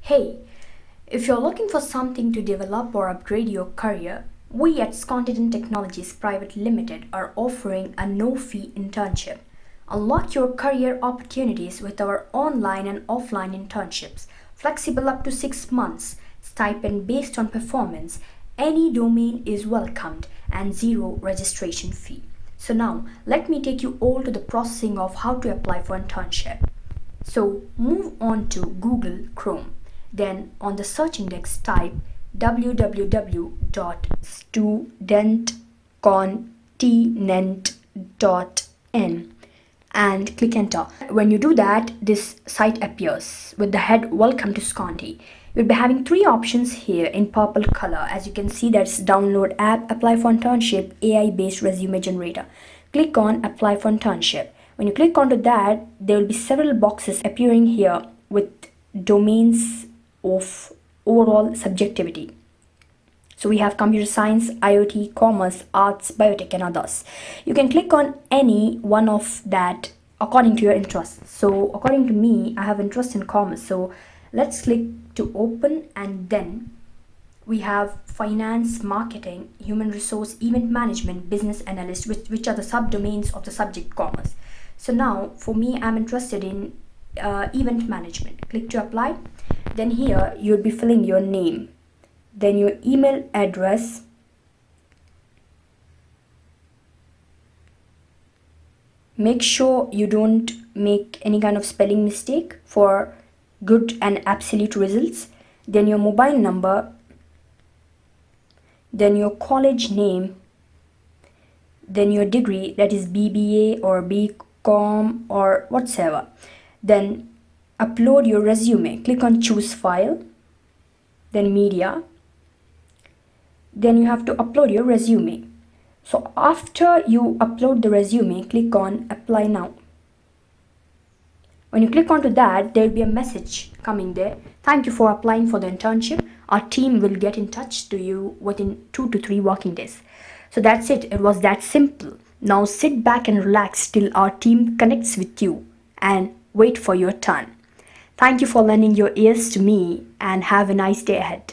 Hey, if you're looking for something to develop or upgrade your career, we at Sconti Technologies Private Limited are offering a no-fee internship. Unlock your career opportunities with our online and offline internships, flexible up to 6 months, stipend based on performance, any domain is welcomed, and zero registration fee. So now, let me take you all to the processing of how to apply for internship. So move on to Google Chrome. Then on the search index type www.studentcontinent.in and click enter. When you do that, this site appears with the head Welcome to Sconti. You'll be having three options here in purple color. As you can see, that's download app, apply for internship, AI based resume generator. Click on apply for internship. When you click onto that, there will be several boxes appearing here with domains of overall subjectivity. So we have computer science, IoT, commerce, arts, biotech and others. You can click on any one of that according to your interests. So according to me, I have interest in commerce. So let's click to open, and then we have finance, marketing, human resource, event management, business analyst, which are the subdomains of the subject commerce. So now for me, I'm interested in event management. Click to apply. Then here you'll be filling your name, then your email address, make sure you don't make any kind of spelling mistake for good and absolute results, then your mobile number, then your college name, then your degree, that is BBA or BCom or whatsoever. Then upload your resume. Click on choose file, then media. Then you have to upload your resume. So after you upload the resume, click on apply now. When you click onto that, there will be a message coming there. Thank you for applying for the internship. Our team will get in touch to you within 2 to 3 working days. So that's it. It was that simple. Now sit back and relax till our team connects with you and wait for your turn. Thank you for lending your ears to me, and have a nice day ahead.